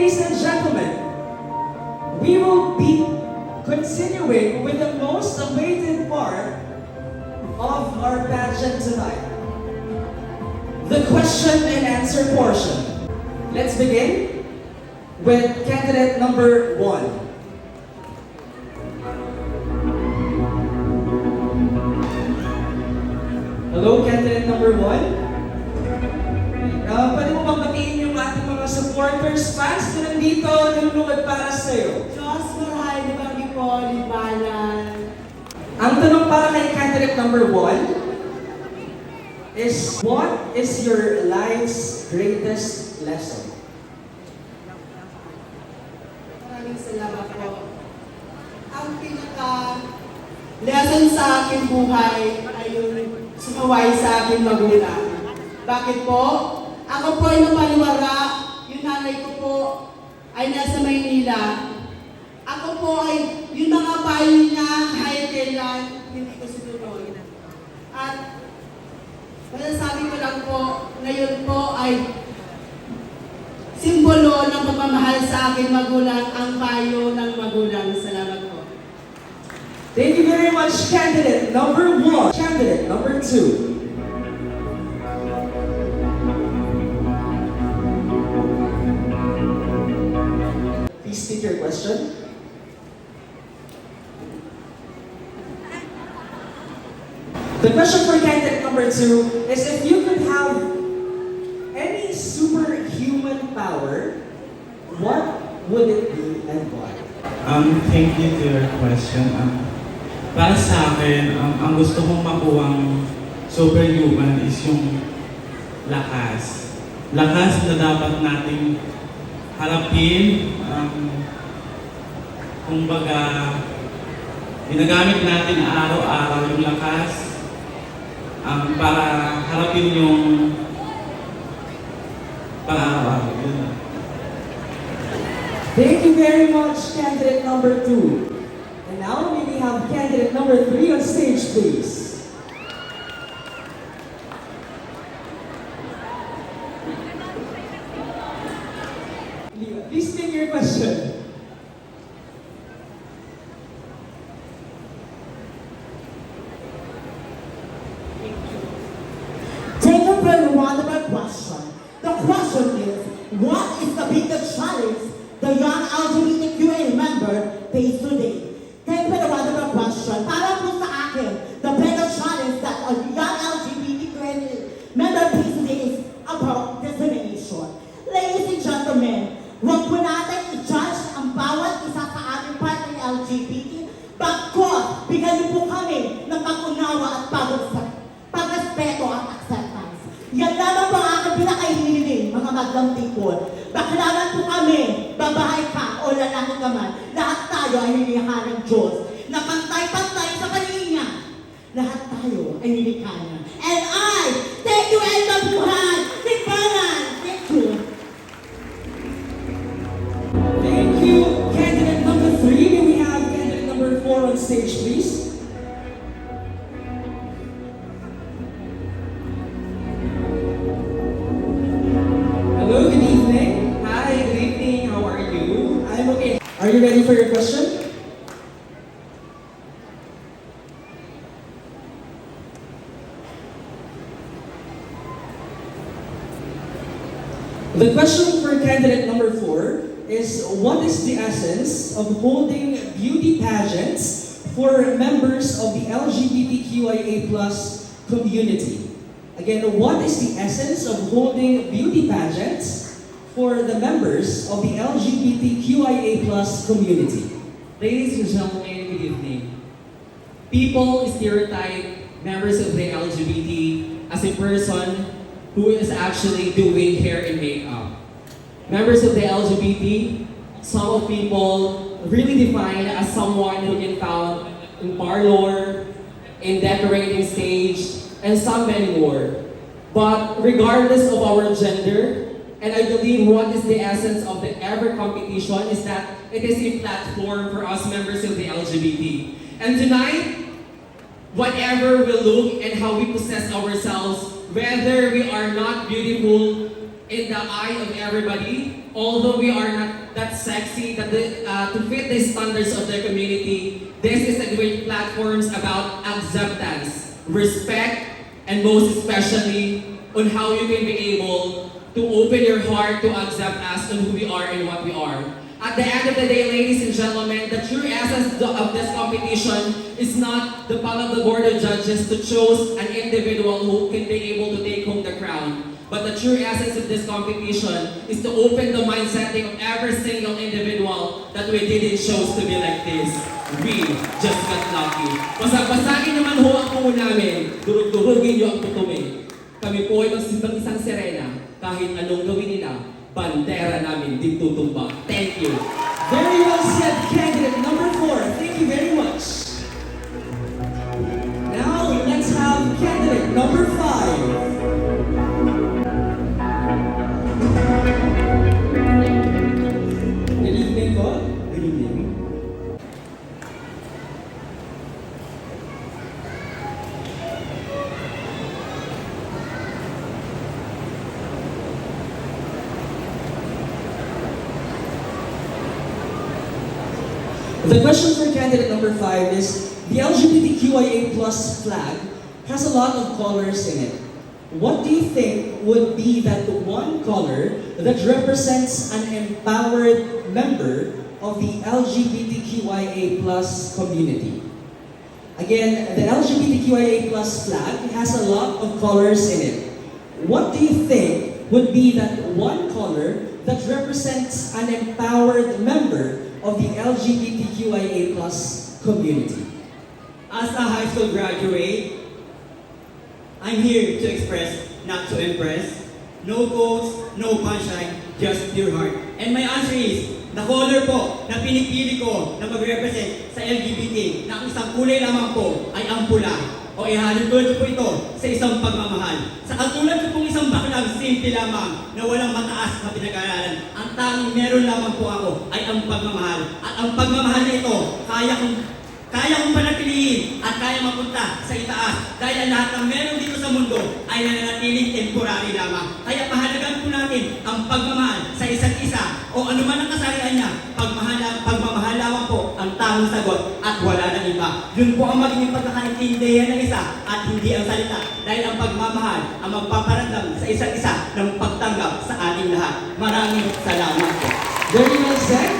ladies and gentlemen, we will be continuing with the most awaited part of our pageant tonight, the question and answer portion. Let's begin with candidate number 1. Hello, candidate number 1. Pwede mo bang batiin yung ating mga supporters, fans na nandito, nanonood para sa'yo? Diyos, marahay, di po, Libmanan. Ang tanong para kay candidate number 1 is, what is your life's greatest lesson? Maraming salamat po. Ang pinaka-lesson sa aking buhay ay yung sumaway sa aking magulang. Bakit po? Ako po ay napaliwara, yung nanay ko po ay nasa Maynila. Ako po ay yung mga payo niya kahit kailan hindi ko sinunod. At masasabi ko lang po, ngayon po ay simbolo ng pagmamahal sa aking magulang, ang payo ng magulang. Salamat po. Thank you very much, candidate number 1. Candidate number 2. Please state your question. The question for candidate number 2 is, if you could have any superhuman power, what would it be and why? Thank you to your question. Para sa akin, ang gusto kong makuhang superhuman is yung lakas. Lakas na dapat nating harapin. Kumbaga, ginagamit natin araw-araw yung lakas para harapin yung pang-araw-araw. Thank you very much, candidate number 2. And now, may we have candidate number 3 on stage, please. Please state your question. Take a very wonderful question. The question is, what is the biggest challenge the young LGBTQA member face today? Take a very wonderful question. Para po sa akin, the biggest challenge that a young LGBTQA member face today is about discrimination. Ladies and gentlemen, huwag po natin i-judge ang bawat isa sa aming part ng LGBT. Bagkos, bigyan niyo po kami ng pag-unawa at pag-respeto at acceptance. Yan lamang po ang aking pinakahiling, mga madlang people. Baklaran po kami, babae ka o lalaki ka man, lahat tayo ay nilikha ng Diyos na pantay-pantay sa kanya. Lahat tayo ay nilikha niya. And I, thank you and mabuhay, Libmanan. Thank you. Thank you, candidate number 3. May we have candidate number 4 on stage, please. Hello, good evening. Hi, good evening. How are you? I'm okay. Are you ready for your question? The question for candidate number 4 is, what is the essence of holding beauty pageants for members of the LGBTQIA+ community? Again, what is the essence of holding beauty pageants for the members of the LGBTQIA+ community? Ladies and gentlemen, good evening. People stereotype members of the LGBT as a person who is actually doing hair and makeup. Members of the LGBT, some of people really define as someone who can found in parlor, in decorating stage, and so many more. But regardless of our gender, and I believe what is the essence of the ever competition is that it is a platform for us members of the LGBT. And tonight, whatever we look and how we possess ourselves, whether we are not beautiful in the eye of everybody although we are not that sexy to fit the standards of their community, this is a great platform about acceptance, respect, and most especially on how you can be able to open your heart to accept us on who we are and what we are. At the end of the day, ladies and gentlemen, the true essence of this competition is not the power of the board of judges to choose an individual who can be able to take home the crown. But the true essence of this competition is to open the mindsetting of every single individual that we didn't choose to be like this. We just got lucky. Basag-basagin naman ho ang puno namin. Durug-durugin niyo ang putumi. Kami po ay magsimbang isang sirena. Kahit anong gawin nila, bandera namin di tutumba. Thank you. Very well said, candidate number 4. Thank you very much. Now, let's have candidate number 5. Good evening po. Good evening. The question for candidate number 5 is, the LGBTQIA+ flag has a lot of colors in it. What do you think would be that one color that represents an empowered member of the LGBTQIA+ community? Again, the LGBTQIA+ flag has a lot of colors in it. What do you think would be that one color that represents an empowered member of the LGBTQIA+ community? As a high school graduate, I'm here to express, not to impress. No goals, no punchline, just pure heart. And my answer is, the color po na pinipili ko na mag-represent sa LGBT na ang isang kulay lamang po ay ang pula. O ihalintulad ko po ito sa isang pagmamahal. Sa katulad ko pong isang baklang simple lamang na walang mataas na pinag-aaralan, ang tanging meron lamang po ako ay ang pagmamahal. At ang pagmamahal na ito, kaya kong panatilihin at kaya mapunta sa itaas dahil ang lahat ng meron dito sa mundo ay nananatiling temporary lamang. Kaya pahalagan po natin ang pagmamahal sa isa't isa o anuman ang kasarian niya, pagmamahal lamang po ang tamang sagot at wala nang iba. Yun po ang magiging pagkakaintindihan ng isa at hindi ang salita dahil ang pagmamahal ang magpaparamdam sa isa't isa ng pagtanggap sa ating lahat. Maraming salamat po. Very well said.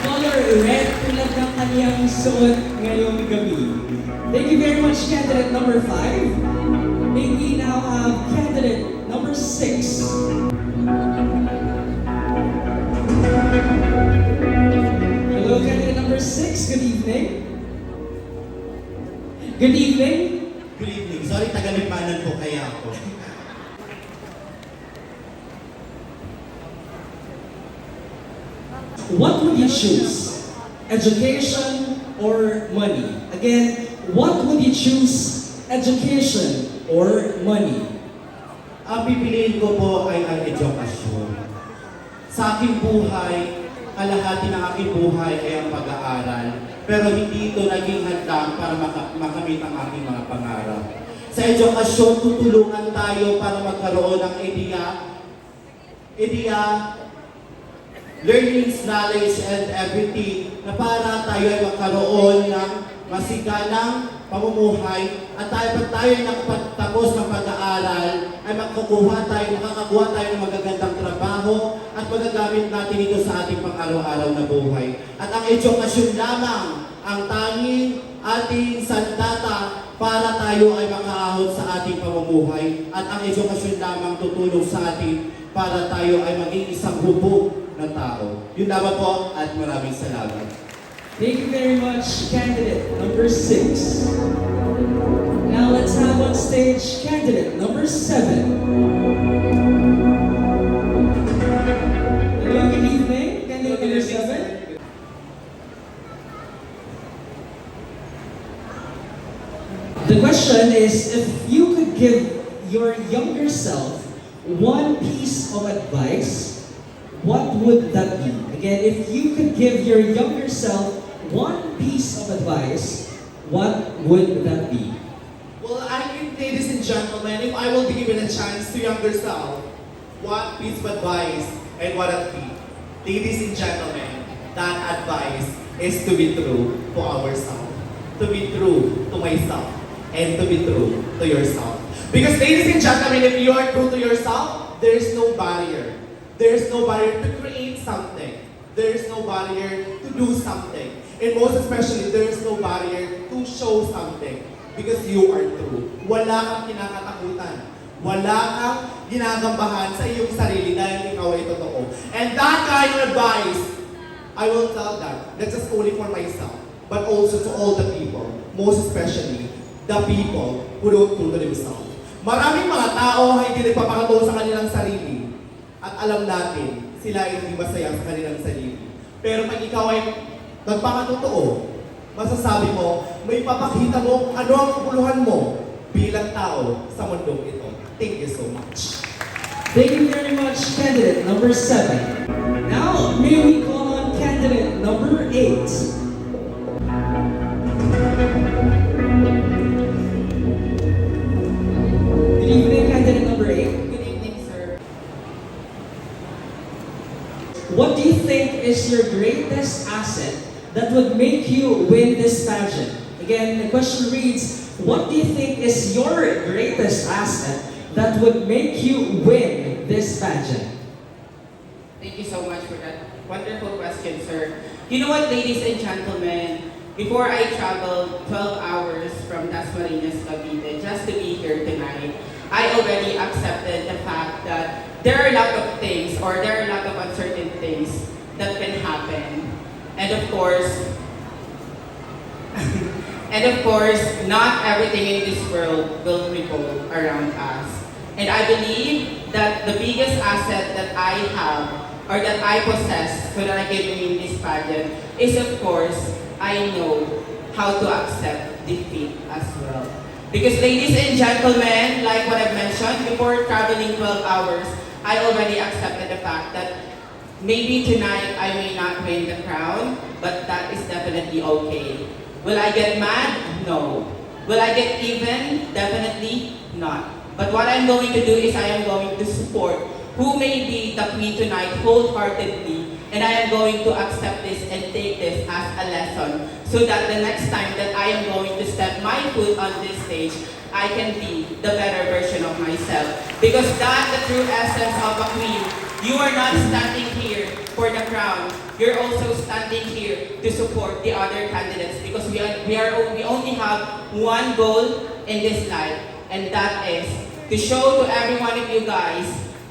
Color red tulad ng kaniyang suot ngayong gabi. Thank you very much, candidate number 5. May we now have candidate number 6. Hello, candidate number 6. Good evening. Good evening. Good evening. Sorry, taga Libmanan po kaya ako. What would you choose? Education or money? Again, what would you choose? Education or money? Ang pipiliin ko po ay ang edukasyon. Sa aking buhay, kalahati ng aking buhay ay ang pag-aaral. Pero hindi ito naging hadlang para makamit ang aking mga pangarap. Sa edukasyon, tutulungan tayo para magkaroon ng idea, learnings, knowledge, and everything na para tayo ay magkaroon ng masiganang pamumuhay at pag tayo ay nakapagtapos ng pag-aaral ay makakakuha tayo ng magagandang trabaho at magagamit natin ito sa ating pang-araw-araw na buhay. At ang edukasyon lamang ang tanging ating sandata para tayo ay makaahon sa ating pamumuhay at ang edukasyon lamang tutulong sa atin para tayo ay maging isang hubog na tao. Yun lamang po at maraming salamat. Thank you very much, candidate number 6. Now let's have on stage candidate number 7. Hello, good evening. Candidate number 7. The question is, if you could give your younger self one piece of advice, what would that be? Again, if you could give your younger self one piece of advice, what would that be? Well, I think, ladies and gentlemen, if I will be given a chance to younger self, what piece of advice and what it be? Ladies and gentlemen, that advice is to be true to ourselves, to be true to myself, and to be true to yourself. Because ladies and gentlemen, if you are true to yourself, there is no barrier. There is no barrier to create something. There is no barrier to do something. And most especially, there is no barrier to show something. Because you are true. Wala kang kinakatakutan. Wala kang ginagambahan sa iyong sarili dahil ikaw ay totoo. And that kind of advice, I will tell that. That's just only for myself. But also to all the people. Most especially, the people who don't true to themselves. Maraming mga tao ay hindi nagpapakatotoo sa kanilang sarili. At alam natin, sila ay hindi masaya sa kanilang sarili. Pero pag ikaw ay nagpakatotoo, masasabi mo, may papakita mo kung ano ang kapuluhan mo bilang tao sa mundong ito. Thank you so much. Thank you very much, candidate number 7. Now, may we call on candidate number 8. Good evening, candidate number 8. Good evening, sir. What do you think is your greatest asset that would make you win this pageant? Again, the question reads, what do you think is your greatest asset that would make you win this pageant? Thank you so much for that wonderful question, sir. You know what, ladies and gentlemen, before I traveled 12 hours from Dasmariñas, Cavite, just to be here tonight, I already accepted the fact that there are a lot of things, or there are a lot of uncertain things that can happen. And of course, not everything in this world will revolve around us. And I believe that the biggest asset that I have, or that I possess, so that I can win this pageant, is of course, I know how to accept defeat as well. Because ladies and gentlemen, like what I've mentioned, before traveling 12 hours, I already accepted the fact that maybe tonight I may not win the crown, but that is definitely okay. Will I get mad? No. Will I get even? Definitely not. But what I'm going to do is I am going to support who may be the queen tonight wholeheartedly, and I am going to accept this and take this as a lesson so that the next time that I am going to step my foot on this stage, I can be the better version of myself. Because that's the true essence of a queen. You are not standing here for the crown. You're also standing here to support the other candidates because we only have one goal in this life, and that is to show to every one of you guys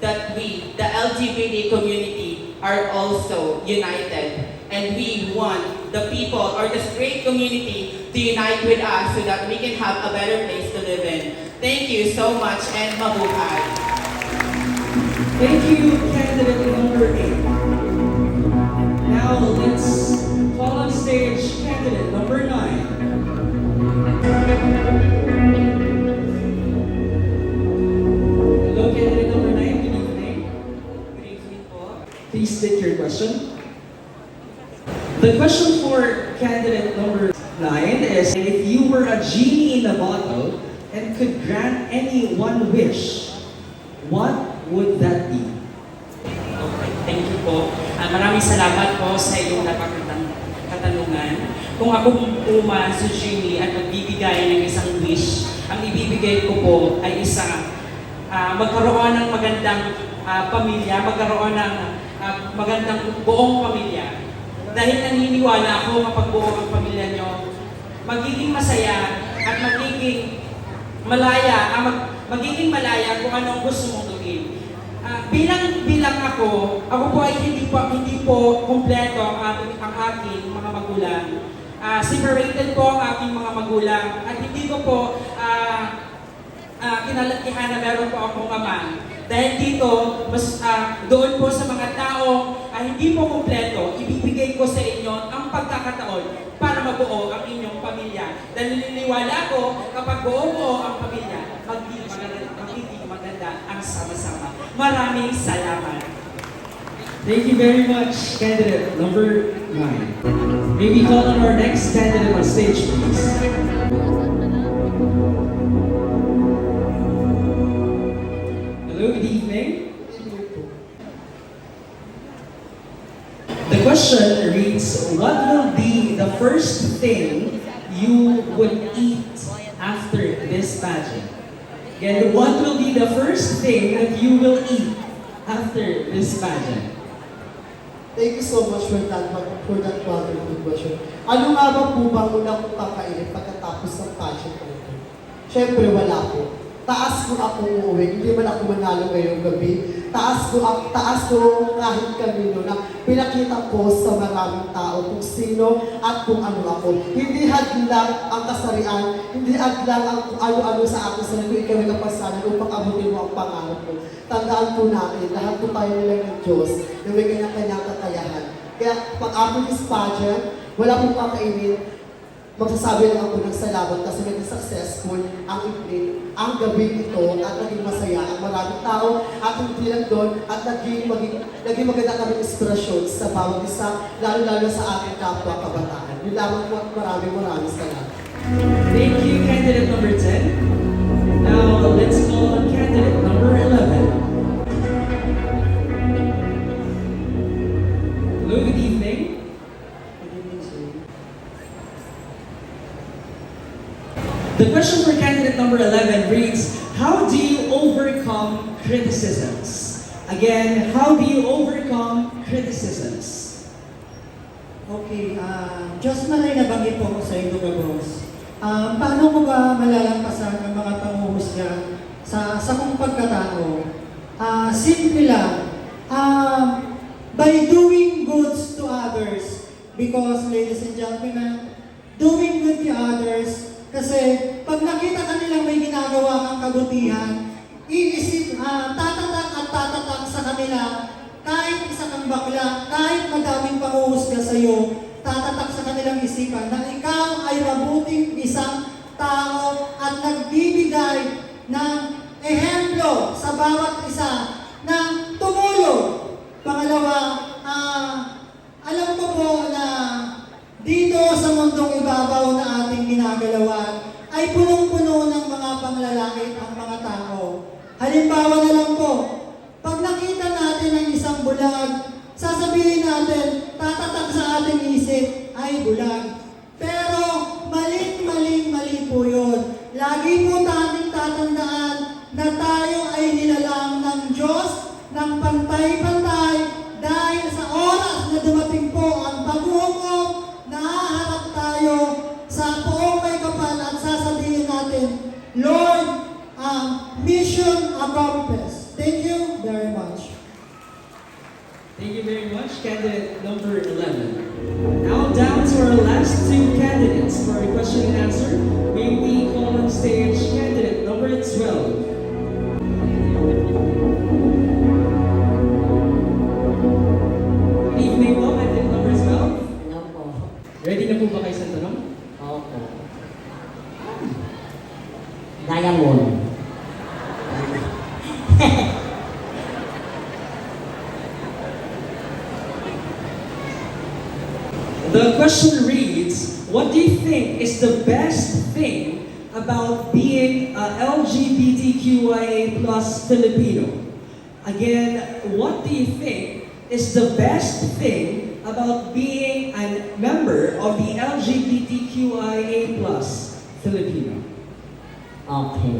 that we, the LGBT community, are also united. And we want the people or the straight community to unite with us so that we can have a better place to live in. Thank you so much and mabuhay. Thank you, candidate number 8. Now let's call on stage candidate number 9. Hello, candidate number 9. Good evening. Good evening po. Please state your question. The question for candidate number 9 is, if you were a genie in a bottle and could grant any one wish, what would that be? Okay, thank you po. Maraming salamat po sa iyong napakagandang katanungan. Kung ako puma sa genie at magbibigay ng isang wish, ang ibibigay ko po ay magkaroon ng magandang pamilya, magkaroon ng magandang buong pamilya. Dahil naniniwala ako kapag buo ang pamilya nyo, magiging masaya at magiging malaya kung anong gusto mong gawin. Bilang ako po ay hindi po kumpleto ang aking mga magulang. Separated po ang aking mga magulang at hindi ko po kinalakihan na meron po akong ama. Dahil dito, doon po sa mga taong hindi po kumpleto, ibibigay ko sa inyo ang pagkakataon para mabuo ang inyong pamilya. Dahil naniniwala ko, kapag buo ang pamilya, magiging maganda ang sama-sama. Maraming salamat. Thank you very much, candidate number 9. May we call on our next candidate on stage, please. Hello, good evening. question reads, what will be the first thing you would eat after this pageant? Again, what will be the first thing that you will eat after this pageant? Thank you so much for that wonderful question. Ano nga ba po ba una kong kakainin pagkatapos ng pageant ko ito? Siyempre wala po. Taas ko ako uuwi, hindi man ako manalo ngayong gabi. Taas ko kahit kanino na pinakita ko sa maraming tao kung sino at kung ano ako. Hindi hadlang ang kasarian, hindi hadlang ang kung ano-ano sa akin sa nagawin kami kapasanan upang abutin mo ang pangarap ko. Tandaan po natin, lahat po tayo nilang ng Diyos na may kanyang kakayahan. Kaya pag after this pageant, wala pong kakainin, magsasabi lang ako ng salamat kasi naging successful ang evening, ang gabi ito at naging masaya ang maraming tao at hindi lang doon at naging maganda kami inspirasyon sa bawat isa, lalo-lalo sa ating kapwa kabataan. Yun lamang po at maraming salamat. Thank you, candidate number 10. Now, let's call on candidate number 11. Hello, good evening. The question for candidate number 11 reads, how do you overcome criticisms? Again, how do you overcome criticisms? Okay, just na rin nabanggit po ako sa inyo, boss. Paano mo ba malalampasan ang mga panghuhusga sa kong pagkatao? Simple lang. By doing goods to others. Because, ladies and gentlemen, doing good to others, kasi pag nakita ka nilang may ginagawa kang kabutihan, tatatak sa kanila, kahit isa kang bakla, kahit madaming panghuhusga sa iyo, tatatak sa kanilang isipan na ikaw ay mabuting isang tao at nagbibigay ng ehemplo sa bawat isa na tumulong. Pangalawa, alam ko po na dito sa mundong ibabaw na ating ginagalawan ay punong-puno ng mga panglalait ang mga tao. Halimbawa na lang po, pag nakita natin ang isang bulag, sasabihin natin, tatatak sa ating isip, ay bulag. Pero mali po yun. Lagi po natin tatandaan na tayo ay nilalang ng Diyos ng pantay-pantay dahil sa oras na dumating po ang paghukom, nahaharap tayo sa poong may kapal at sasabihin natin, Lord, mission accomplished. Thank you very much. Thank you very much, candidate number 11. Now down to our last two candidates for question and answer. May we call on stage candidate number 12. Good evening po, candidate number 12. Hello po. Ready na po ba kayo sa tanong? Opo. Diamond. The question reads, what do you think is the best thing about being a LGBTQIA plus Filipino? Again, what do you think is the best thing about being a member of the LGBTQIA plus Filipino? Okay.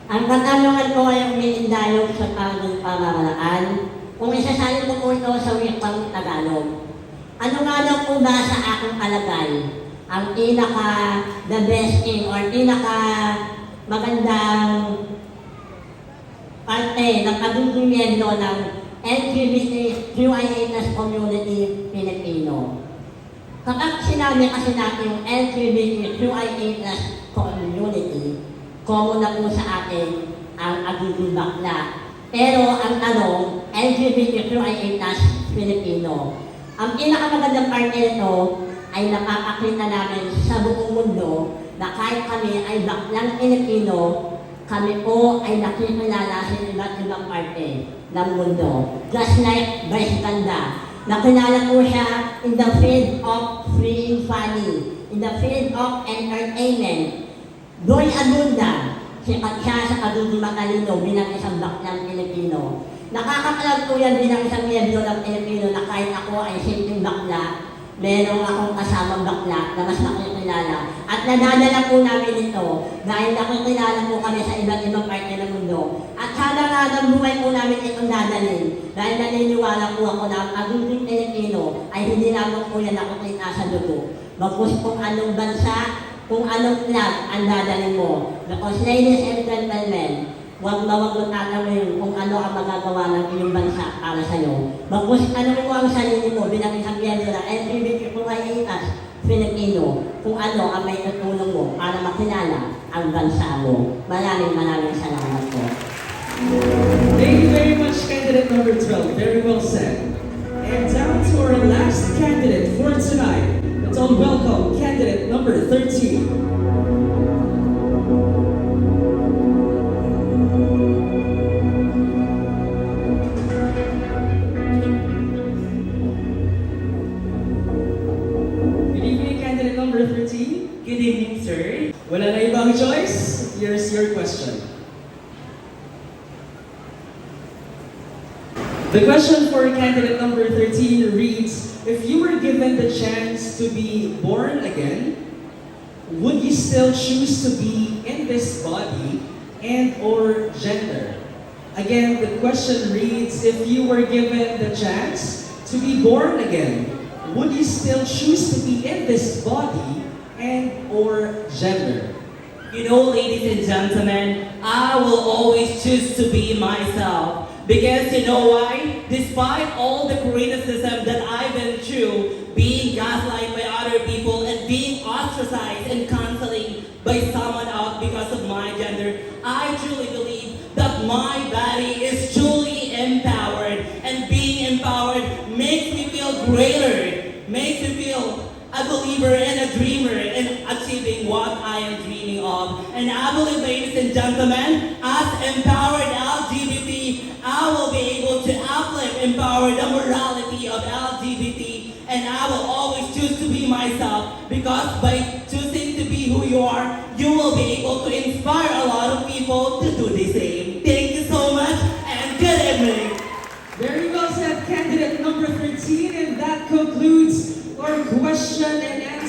Ang katanungan ko ay umiindayog sa tamang pamamaraan kung isasalin ko po ito sa wikang Tagalog. Ano nga daw po ba sa aking palagay ang the best thing or magandang parte ng pagiging miyembro ng LGBTQIA+ community Filipino. Kapag sinabi kasi natin yung LGBTQIA+ community, common na po sa atin ang agiging bakla. Pero ang tanong, LGBTQIA+ Filipino. Ang pinakamagandang parte nito ay nakakakita namin sa buong mundo na kahit kami ay baklang Pilipino, kami po ay nakikilala sa iba't ibang parte ng mundo. Just like Vice Ganda, nakilala po siya in the field of free funny, in the field of entertainment. Boy Abunda, sikat siya sa pagiging matalino bilang isang baklang Pilipino. Nakakakalab po yan bilang isang miyembro ng Pilipino na kahit ako ay simpleng bakla, meron akong kasamang bakla na mas nakikilala. At nadadala po namin ito dahil nakikilala po kami sa iba't ibang parte ng mundo. At sana nga ng buhay po namin itong dadalhin. Dahil naniniwala po ako na ang aguting Pilipino ay hindi lamang po yan nakikita sa dugo. Bagkus kung anong bansa, kung anong flag ang dadalhin mo. Because ladies and gentlemen, huwag mo tatanungin kung ano ang magagawa ng iyong bansa para sa'yo. Bagkus tanongin mo ang sarili mo bilang isang miyembro ng LGBTQIA+ Filipino kung ano ang may tutulong mo para makilala ang bansa mo. Maraming salamat po. Thank you very much, candidate number 12. Very well said. And down to our last candidate for tonight. Let's all welcome candidate number 13. Good evening, sir. Wala na ibang choice? Here's your question. The question for candidate number 13 reads, if you were given the chance to be born again, would you still choose to be in this body and or gender? Again, the question reads, if you were given the chance to be born again, would you still choose to be in this body and or gender? You know, ladies and gentlemen, I will always choose to be myself. Because you know why? Despite all the criticism that I've been through, being gaslighted by other people and being ostracized and canceling by someone else because of my gender, I truly believe that my body is truly empowered. And being empowered makes me feel greater, makes me feel a believer and a dreamer in achieving what I am dreaming of. And I believe, ladies and gentlemen, as empowered LGBT, I will be able to uplift, empower the morality of LGBT, and I will always choose to be myself, because by choosing to be who you are, you will be able to inspire a lot of people to do the same. Thank you so much, and good evening. Very well said, candidate number 13, and that concludes our question and